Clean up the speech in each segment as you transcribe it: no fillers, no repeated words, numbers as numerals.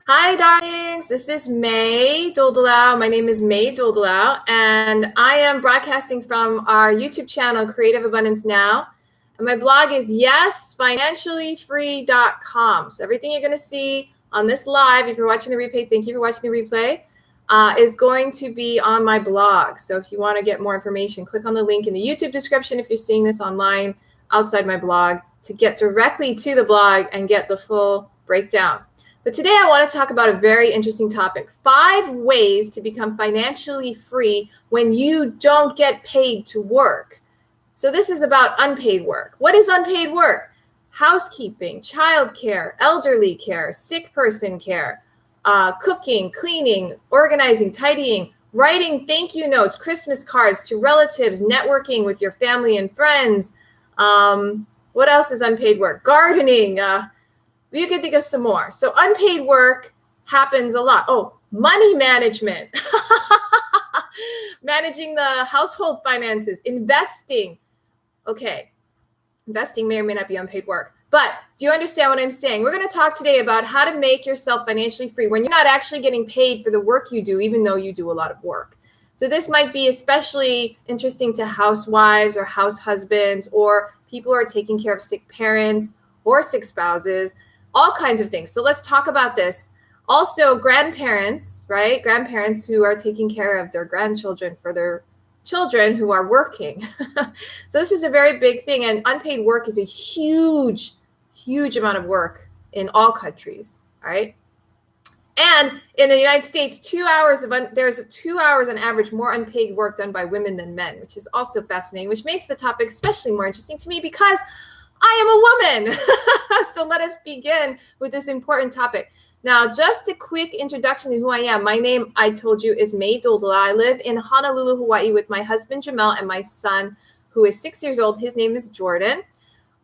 Hi, darlings. This is May Doldalau. My name is May Doldalau, and I am broadcasting from our YouTube channel, Creative Abundance Now. And my blog is yesfinanciallyfree.com. So everything you're going to see on this live, if you're watching the replay, thank you for watching the replay, is going to be on my blog. So if you want to get more information, click on the link in the YouTube description if you're seeing this online outside my blog to get directly to the blog and get the full breakdown. But today I want to talk about a very interesting topic. 5 ways to become financially free when you don't get paid to work. So this is about unpaid work. What is unpaid work? Housekeeping, childcare, elderly care, sick person care, cooking, cleaning, organizing, tidying, writing thank you notes, Christmas cards to relatives, networking with your family and friends. What else is unpaid work? Gardening. You can think of some more. So unpaid work happens a lot. Oh, money management, managing the household finances, investing. Okay, investing may or may not be unpaid work. But do you understand what I'm saying? We're going to talk today about how to make yourself financially free when you're not actually getting paid for the work you do, even though you do a lot of work. So this might be especially interesting to housewives or house husbands or people who are taking care of sick parents or sick spouses. All kinds of things. So let's talk about this. Also, grandparents, right? Grandparents who are taking care of their grandchildren for their children who are working. So this is a very big thing. And unpaid work is a huge, huge amount of work in all countries, all right? And in the United States, there's 2 hours on average more unpaid work done by women than men, which is also fascinating, which makes the topic especially more interesting to me because I am a woman. So let us begin with this important topic. Now, just a quick introduction to who I am. My name, I told you, is May Doldalau. I live in Honolulu, Hawaii with my husband, Jamel, and my son, who is 6 years old. His name is Jordan.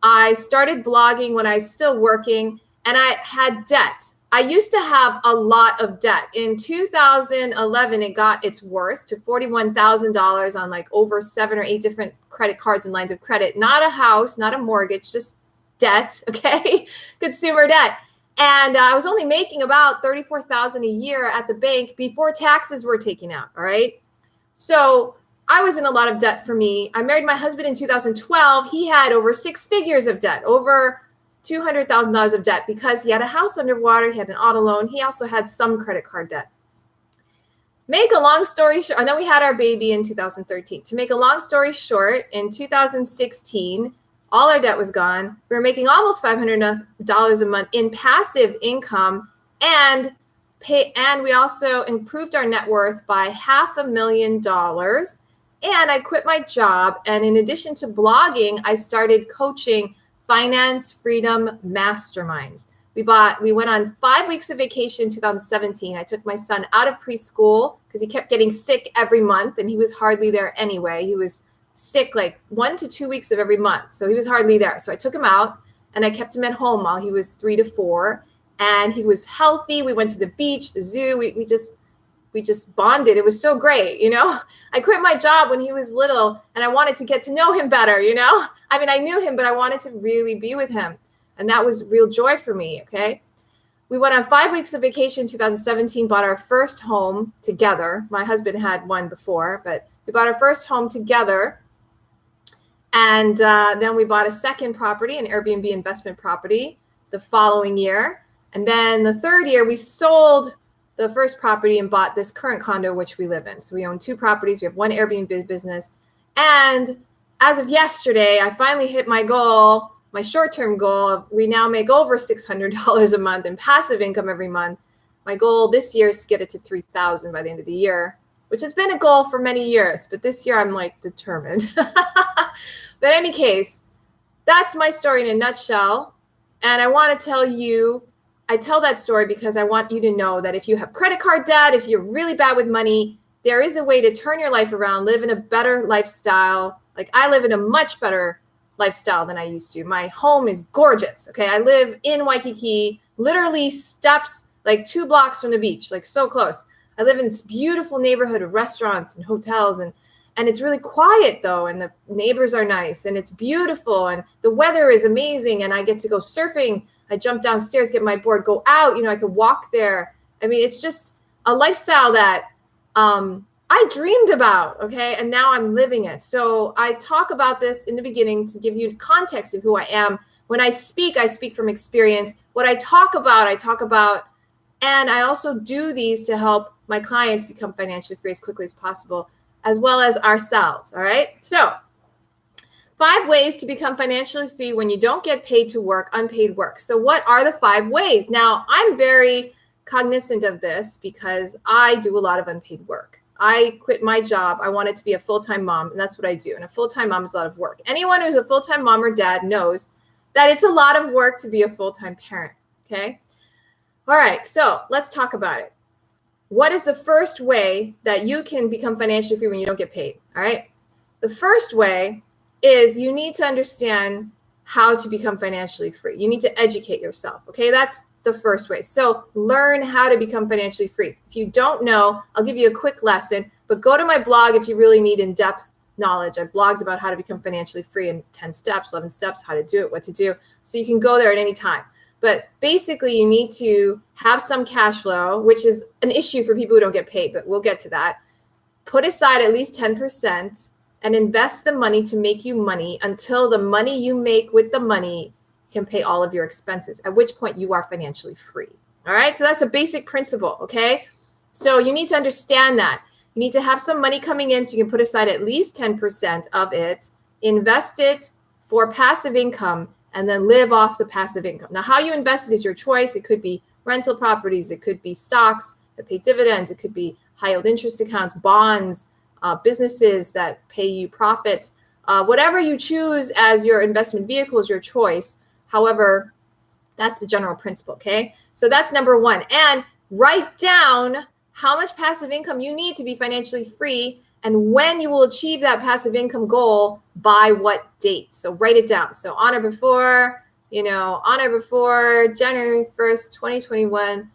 I started blogging when I was still working, and I had debt. I used to have a lot of debt. In 2011, it got its worst to $41,000 on like over 7 or 8 different credit cards and lines of credit. Not a house, not a mortgage, just debt, okay? Consumer debt. And I was only making about $34,000 a year at the bank before taxes were taken out, all right? So I was in a lot of debt for me. I married my husband in 2012. He had over 6 figures of debt, over $200,000 of debt because he had a house underwater, he had an auto loan, he also had some credit card debt. Make a long story short, and then we had our baby in 2013. To make a long story short, in 2016, all our debt was gone. We were making almost $500 a month in passive income, and we also improved our net worth by $500,000. And I quit my job, and in addition to blogging, I started coaching Finance Freedom Masterminds. We went on 5 weeks of vacation in 2017. I took my son out of preschool because he kept getting sick every month, and he was hardly there anyway. He was sick like 1 to 2 weeks of every month, so he was hardly there. So I took him out, and I kept him at home while he was 3 to 4, and he was healthy. We went to the beach, the zoo. We just bonded. It was so great, you know? I quit my job when he was little, and I wanted to get to know him better, you know? I mean, I knew him, but I wanted to really be with him. And that was real joy for me, okay? We went on 5 weeks of vacation in 2017, bought our first home together. My husband had one before, but we bought our first home together. And then we bought a second property, an Airbnb investment property, the following year. And then the third year, we sold the first property and bought this current condo, which we live in. So we own 2 properties. We have 1 Airbnb business. And as of yesterday, I finally hit my goal, my short-term goal. We now make over $600 a month in passive income every month. My goal this year is to get it to $3,000 by the end of the year, which has been a goal for many years. But this year, I'm like determined. But in any case, that's my story in a nutshell. And I want to tell you, I tell that story because I want you to know that if you have credit card debt, if you're really bad with money, there is a way to turn your life around, live in a better lifestyle. Like I live in a much better lifestyle than I used to. My home is gorgeous. Okay. I live in Waikiki, literally steps like 2 blocks from the beach, like so close. I live in this beautiful neighborhood of restaurants and hotels, and it's really quiet though. And the neighbors are nice, and it's beautiful, and the weather is amazing. And I get to go surfing. I jump downstairs, get my board, go out, I could walk there. I mean, it's just a lifestyle that I dreamed about, okay? And now I'm living it. So I talk about this in the beginning to give you context of who I am. When I speak from experience. What I talk about, and I also do these to help my clients become financially free as quickly as possible, as well as ourselves, all right? So 5 ways to become financially free when you don't get paid to work, unpaid work. So what are the 5 ways? Now, I'm very cognizant of this because I do a lot of unpaid work. I quit my job. I wanted to be a full-time mom, and that's what I do. And a full-time mom is a lot of work. Anyone who's a full-time mom or dad knows that it's a lot of work to be a full-time parent, okay? All right, so let's talk about it. What is the first way that you can become financially free when you don't get paid, all right? The first way is you need to understand how to become financially free. You need to educate yourself, okay? That's the first way. So learn how to become financially free. If you don't know, I'll give you a quick lesson, but go to my blog if you really need in-depth knowledge. I blogged about how to become financially free in 10 steps, 11 steps, how to do it, what to do. So you can go there at any time. But basically you need to have some cash flow, which is an issue for people who don't get paid, but we'll get to that. Put aside at least 10% and invest the money to make you money until the money you make with the money can pay all of your expenses, at which point you are financially free. All right. So that's a basic principle. Okay. So you need to understand that. You need to have some money coming in so you can put aside at least 10% of it, invest it for passive income, and then live off the passive income. Now, how you invest it is your choice. It could be rental properties. It could be stocks that pay dividends. It could be high yield interest accounts, bonds, businesses that pay you profits. Whatever you choose as your investment vehicle is your choice. However, that's the general principle, okay? So that's number 1. And write down how much passive income you need to be financially free and when you will achieve that passive income goal by what date. So write it down. So on or before January 1st, 2021,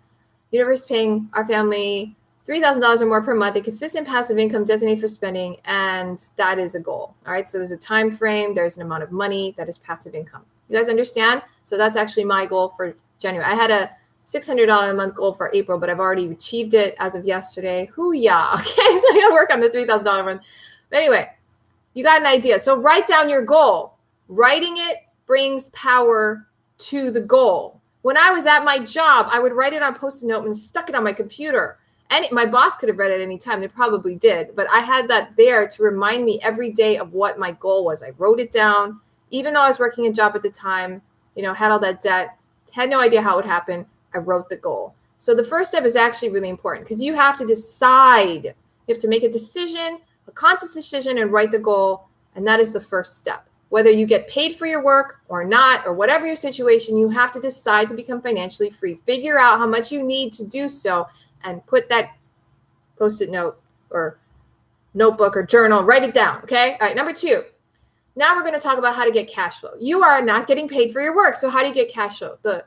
universe paying our family $3,000 or more per month, a consistent passive income designated for spending, and that is a goal. All right, so there's a time frame, there's an amount of money that is passive income. You guys understand? So that's actually my goal for January. I had a $600 a month goal for April, but I've already achieved it as of yesterday. Hoo-yah. Okay, so I gotta work on the $3,000 a month. But anyway, you got an idea. So write down your goal. Writing it brings power to the goal. When I was at my job, I would write it on a Post-it note and stuck it on my computer. And my boss could have read it any time. They probably did. But I had that there to remind me every day of what my goal was. I wrote it down. Even though I was working a job at the time, had all that debt, had no idea how it would happen, I wrote the goal. So the first step is actually really important because you have to decide. You have to make a decision, a conscious decision, and write the goal. And that is the first step. Whether you get paid for your work or not, or whatever your situation, you have to decide to become financially free. Figure out how much you need to do so and put that Post-it note or notebook or journal, write it down. Okay. All right. Number 2. Now we're going to talk about how to get cash flow. You are not getting paid for your work. So how do you get cash flow? The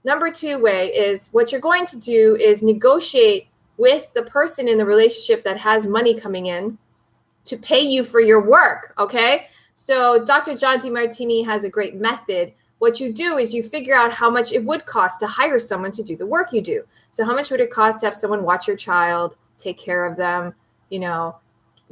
number 2 way is what you're going to do is negotiate with the person in the relationship that has money coming in to pay you for your work. Okay. So Dr. John DeMartini has a great method. What you do is you figure out how much it would cost to hire someone to do the work you do. So how much would it cost to have someone watch your child, take care of them,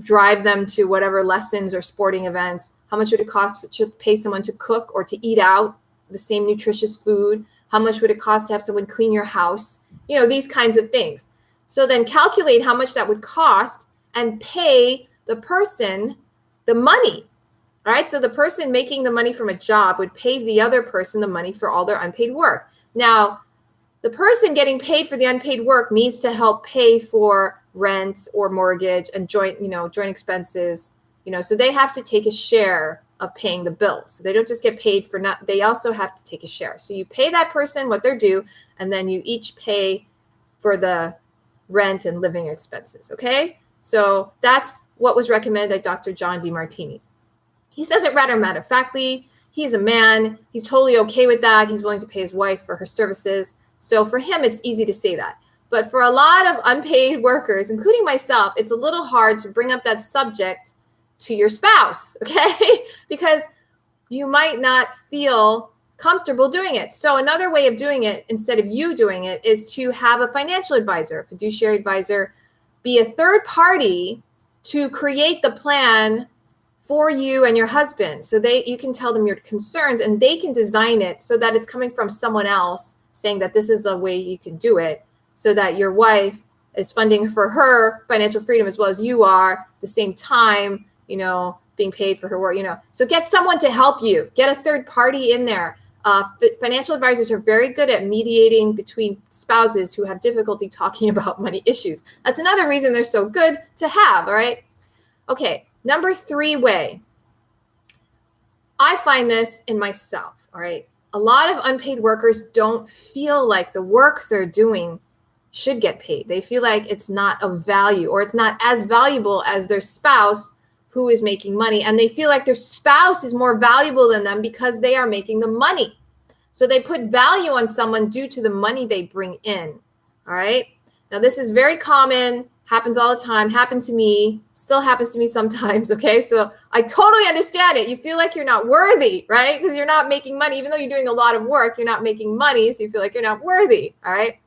drive them to whatever lessons or sporting events? How much would it cost to pay someone to cook or to eat out the same nutritious food? How much would it cost to have someone clean your house? These kinds of things. So then calculate how much that would cost and pay the person the money. All right. So the person making the money from a job would pay the other person the money for all their unpaid work. Now, the person getting paid for the unpaid work needs to help pay for rent or mortgage and joint expenses, so they have to take a share of paying the bills. So they don't just get paid for they also have to take a share. So you pay that person what they're due, and then you each pay for the rent and living expenses. Okay. So that's what was recommended by Dr. John DeMartini. He says it rather matter-of-factly. He's a man. He's totally okay with that. He's willing to pay his wife for her services. So for him, it's easy to say that. But for a lot of unpaid workers, including myself, it's a little hard to bring up that subject to your spouse, okay? Because you might not feel comfortable doing it. So another way of doing it, instead of you doing it, is to have a financial advisor, a fiduciary advisor, be a third party to create the plan for you and your husband. So you can tell them your concerns and they can design it so that it's coming from someone else saying that this is a way you can do it, so that your wife is funding for her financial freedom as well as you are at the same time, being paid for her work, So get someone to help you. Get a third party in there. Financial advisors are very good at mediating between spouses who have difficulty talking about money issues. That's another reason they're so good to have, all right? Okay, number 3 way. I find this in myself, all right? A lot of unpaid workers don't feel like the work they're doing should get paid. They feel like it's not of value, or it's not as valuable as their spouse who is making money. And they feel like their spouse is more valuable than them because they are making the money. So they put value on someone due to the money they bring in. All right. Now, this is very common, happens all the time, happened to me, still happens to me sometimes. Okay. So I totally understand it. You feel like you're not worthy, right? Because you're not making money. Even though you're doing a lot of work, you're not making money. So you feel like you're not worthy. All right.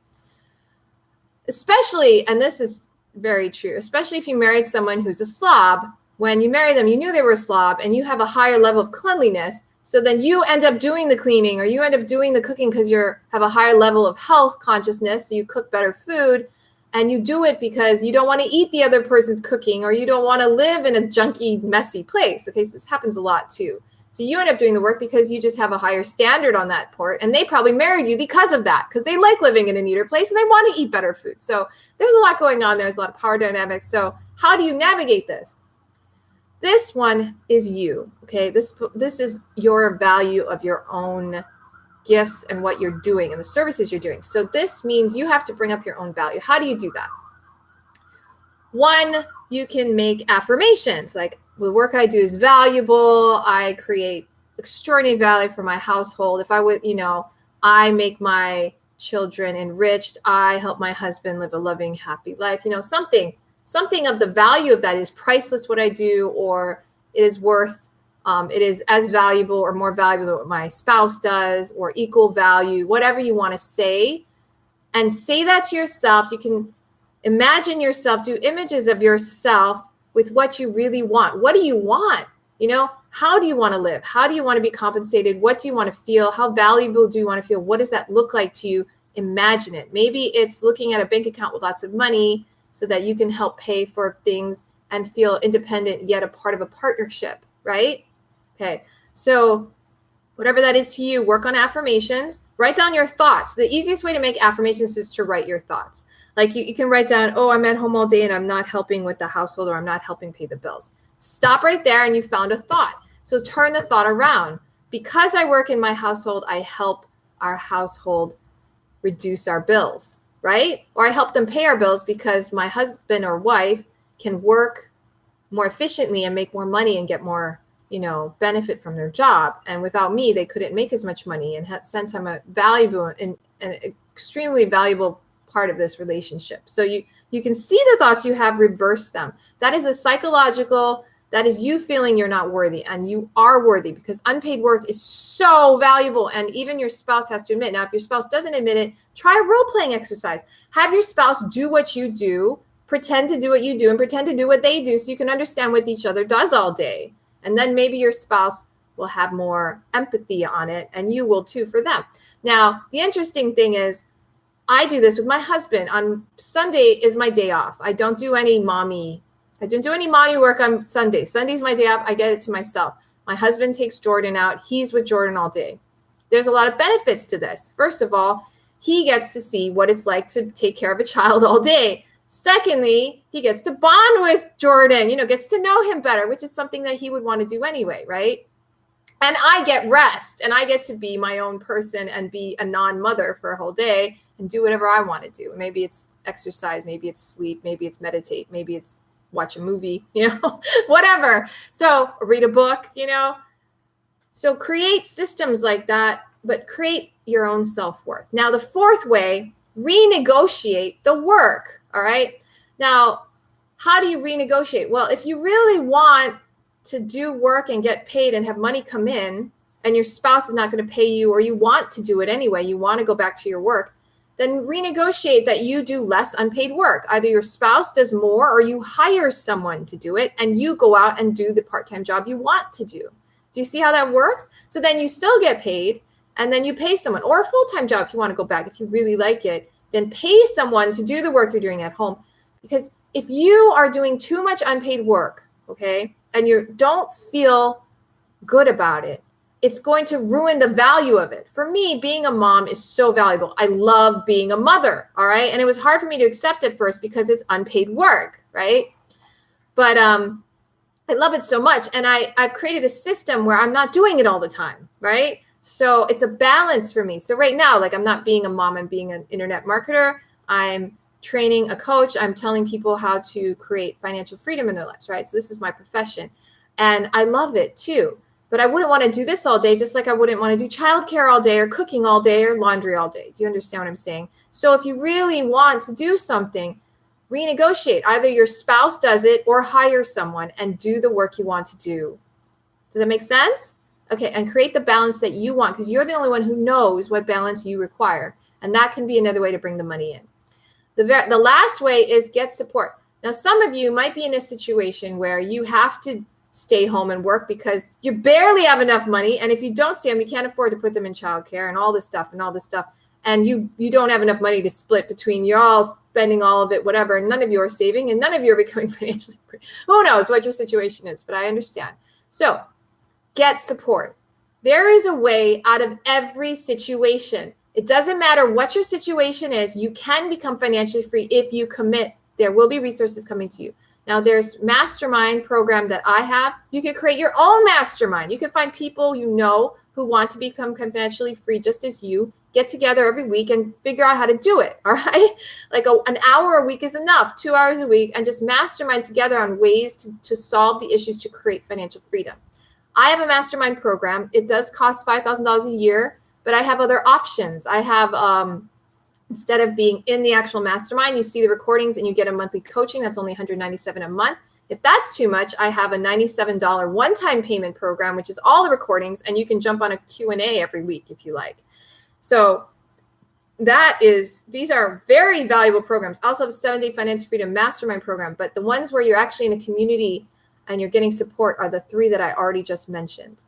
Especially, and this is very true, especially if you married someone who's a slob. When you marry them, you knew they were a slob and you have a higher level of cleanliness. So then you end up doing the cleaning, or you end up doing the cooking because you have a higher level of health consciousness. So you cook better food, and you do it because you don't want to eat the other person's cooking, or you don't want to live in a junky, messy place. Okay, so this happens a lot too. So you end up doing the work because you just have a higher standard on that part. And they probably married you because of that, because they like living in a neater place and they want to eat better food. So there's a lot going on. There's a lot of power dynamics. So how do you navigate this? This one is you, okay? This is your value of your own gifts and what you're doing and the services you're doing. So this means you have to bring up your own value. How do you do that? One, you can make affirmations like, the work I do is valuable. I create extraordinary value for my household. If I would, I make my children enriched. I help my husband live a loving, happy life. Something of the value of that is priceless what I do, or it is worth, it is as valuable or more valuable than what my spouse does, or equal value, whatever you want to say. And say that to yourself. You can imagine yourself, do images of yourself with what you really want. What do you want? How do you want to live? How do you want to be compensated? What do you want to feel? How valuable do you want to feel? What does that look like to you? Imagine it. Maybe it's looking at a bank account with lots of money so that you can help pay for things and feel independent, yet a part of a partnership, right? Okay. So whatever that is to you, work on affirmations. Write down your thoughts. The easiest way to make affirmations is to write your thoughts. Like you can write down, oh, I'm at home all day and I'm not helping with the household, or I'm not helping pay the bills. Stop right there and you found a thought. So turn the thought around. Because I work in my household, I help our household reduce our bills, right? Or I help them pay our bills because my husband or wife can work more efficiently and make more money and get more, benefit from their job. And without me, they couldn't make as much money. And since I'm a valuable and an extremely valuable part of this relationship. So you can see the thoughts you have, reverse them. That is that is you feeling you're not worthy, and you are worthy, because unpaid work is so valuable. And even your spouse has to admit. Now, if your spouse doesn't admit it, try a role-playing exercise. Have your spouse do what you do, pretend to do what you do, and pretend to do what they do, so you can understand what each other does all day. And then maybe your spouse will have more empathy on it, and you will too for them. Now, the interesting thing is, I do this with my husband. On Sunday is my day off. I don't do any mommy work on Sunday. Sunday's my day off. I get it to myself. My husband takes Jordan out. He's with Jordan all day. There's a lot of benefits to this. First of all, he gets to see what it's like to take care of a child all day. Secondly, he gets to bond with Jordan, gets to know him better, which is something that he would want to do anyway, right? And I get rest, and I get to be my own person and be a non-mother for a whole day and do whatever I want to do. Maybe it's exercise, maybe it's sleep, maybe it's meditate, maybe it's watch a movie, whatever. So read a book, So create systems like that, but create your own self-worth. Now, the 4th way, renegotiate the work. All right. Now, how do you renegotiate? Well, if you really want to do work and get paid and have money come in, and your spouse is not going to pay you, or you want to do it anyway, you want to go back to your work, then renegotiate that you do less unpaid work. Either your spouse does more, or you hire someone to do it and you go out and do the part-time job you want to do. Do you see how that works? So then you still get paid, and then you pay someone, or a full-time job if you want to go back, if you really like it, then pay someone to do the work you're doing at home. Because if you are doing too much unpaid work, okay, and you don't feel good about it, it's going to ruin the value of it. For me, being a mom is so valuable. I love being a mother, all right? And it was hard for me to accept at first because it's unpaid work, right? But I love it so much. And I've created a system where I'm not doing it all the time, right? So it's a balance for me. So right now, like, I'm not being a mom, I'm being an internet marketer. I'm training a coach. I'm telling people how to create financial freedom in their lives, right? So this is my profession. And I love it too. But I wouldn't want to do this all day, just like I wouldn't want to do childcare all day, or cooking all day, or laundry all day. Do you understand what I'm saying? So if you really want to do something, renegotiate. Either your spouse does it, or hire someone and do the work you want to do. Does that make sense? Okay, and create the balance that you want, because you're the only one who knows what balance you require. And that can be another way to bring the money in. The last way is get support. Now, some of you might be in a situation where you have to stay home and work because you barely have enough money. And if you don't stay home, you can't afford to put them in childcare and all this stuff. And you don't have enough money to split between, you're all spending all of it, whatever. And none of you are saving, and none of you are becoming financially free. Who knows what your situation is, but I understand. So get support. There is a way out of every situation. It doesn't matter what your situation is. You can become financially free if you commit. There will be resources coming to you. Now, there's mastermind program that I have. You can create your own mastermind. You can find people you know who want to become financially free just as you. Get together every week and figure out how to do it, all right? Like an hour a week is enough, 2 hours a week, and just mastermind together on ways to solve the issues to create financial freedom. I have a mastermind program. It does cost $5,000 a year, but I have other options. I have, instead of being in the actual mastermind, you see the recordings and you get a monthly coaching. That's only $197 a month. If that's too much, I have a $97 one-time payment program, which is all the recordings, and you can jump on a Q&A every week if you like. So these are very valuable programs. I also have a 7-day financial freedom mastermind program, but the ones where you're actually in a community and you're getting support are the 3 that I already just mentioned.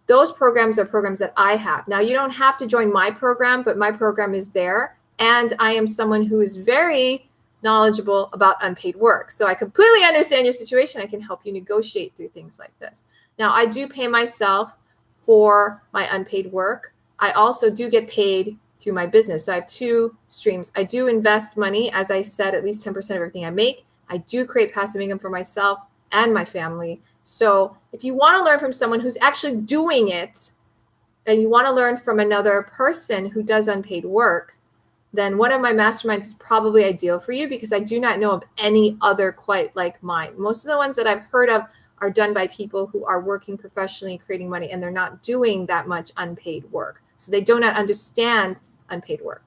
Those programs are programs that I have. Now, you don't have to join my program, but my program is there. And I am someone who is very knowledgeable about unpaid work. So I completely understand your situation. I can help you negotiate through things like this. Now, I do pay myself for my unpaid work. I also do get paid through my business. So I have 2 streams. I do invest money, as I said, at least 10% of everything I make. I do create passive income for myself and my family. So if you want to learn from someone who's actually doing it, and you want to learn from another person who does unpaid work, then one of my masterminds is probably ideal for you, because I do not know of any other quite like mine. Most of the ones that I've heard of are done by people who are working professionally, creating money, and they're not doing that much unpaid work. So they do not understand unpaid work.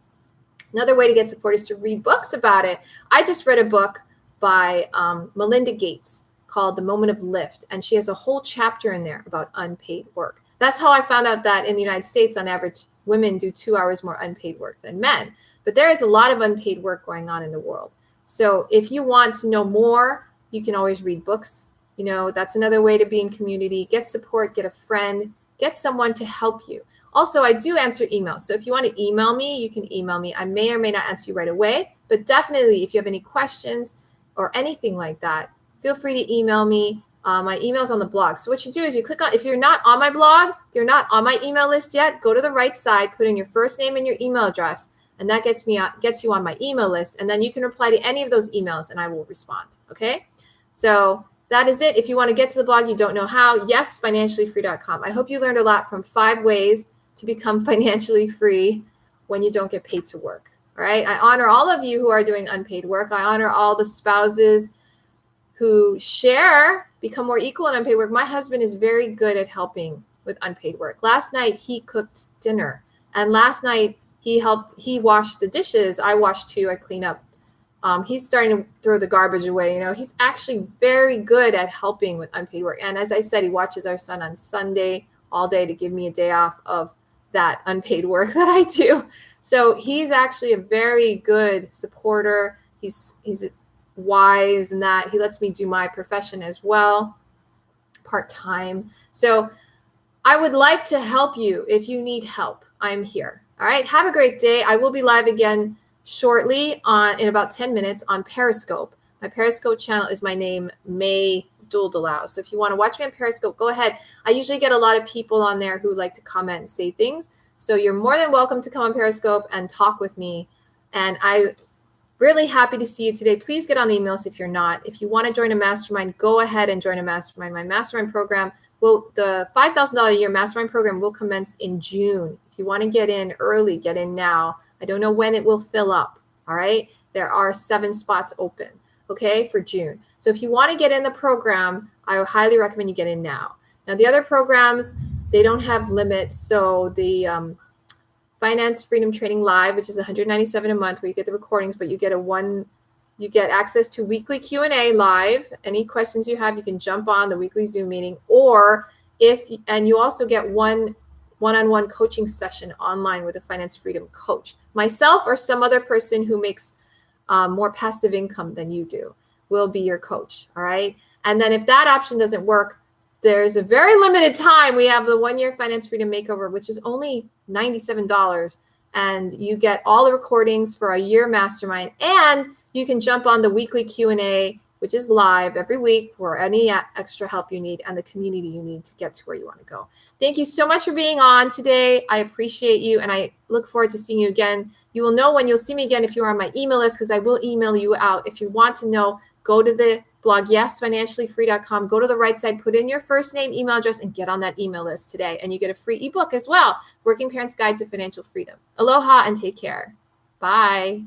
Another way to get support is to read books about it. I just read a book by Melinda Gates called The Moment of Lift, and she has a whole chapter in there about unpaid work. That's how I found out that in the United States, on average, women do 2 hours more unpaid work than men. But there is a lot of unpaid work going on in the world. So if you want to know more, you can always read books. You know, that's another way to be in community. Get support, get a friend, get someone to help you. Also, I do answer emails. So if you want to email me, you can email me. I may or may not answer you right away, but definitely if you have any questions or anything like that, feel free to email me. My email's on the blog. So what you do is you click on, if you're not on my blog, if you're not on my email list yet, go to the right side, put in your first name and your email address, and that gets you on my email list. And then you can reply to any of those emails and I will respond. Okay. So that is it. If you want to get to the blog, you don't know how, yes, financiallyfree.com. I hope you learned a lot from 5 ways to become financially free when you don't get paid to work. All right. I honor all of you who are doing unpaid work. I honor all the spouses who become more equal in unpaid work. My husband is very good at helping with unpaid work. Last night, he cooked dinner. And last night, he washed the dishes. I washed too. I clean up. He's starting to throw the garbage away. You know, he's actually very good at helping with unpaid work. And as I said, he watches our son on Sunday all day to give me a day off of that unpaid work that I do. So he's actually a very good supporter. He's wise in that he lets me do my profession as well, part-time. So I would like to help you. If you need help, I'm here. All right. Have a great day. I will be live again shortly in about 10 minutes on Periscope. My Periscope channel is my name, May Duldelau. So if you want to watch me on Periscope, go ahead. I usually get a lot of people on there who like to comment and say things. So you're more than welcome to come on Periscope and talk with me. And I'm really happy to see you today. Please get on the emails if you're not. If you want to join a mastermind, go ahead and join a mastermind. My mastermind program the $5,000 a year mastermind program will commence in June. If you want to get in early, get in now. I don't know when it will fill up. All right. There are 7 spots open, okay, for June. So if you want to get in the program, I would highly recommend you get in now. Now, the other programs, they don't have limits. So the Finance Freedom Training Live, which is $197 a month, where you get the recordings, but you get access to weekly Q&A live. Any questions you have, you can jump on the weekly Zoom meeting, and you also get one-on-one coaching session online with a finance freedom coach. Myself or some other person who makes more passive income than you do will be your coach. All right. And then if that option doesn't work, there's a very limited time. We have the 1-year finance freedom makeover, which is only $97. And you get all the recordings for a year mastermind, and you can jump on the weekly Q&A, which is live every week, for any extra help you need and the community you need to get to where you want to go. Thank you so much for being on today. I appreciate you, and I look forward to seeing you again. You will know when you'll see me again if you are on my email list, because I will email you out. If you want to know, go to the blog, yesfinanciallyfree.com. Go to the right side, put in your first name, email address, and get on that email list today. And you get a free ebook as well, Working Parents Guide to Financial Freedom. Aloha and take care. Bye.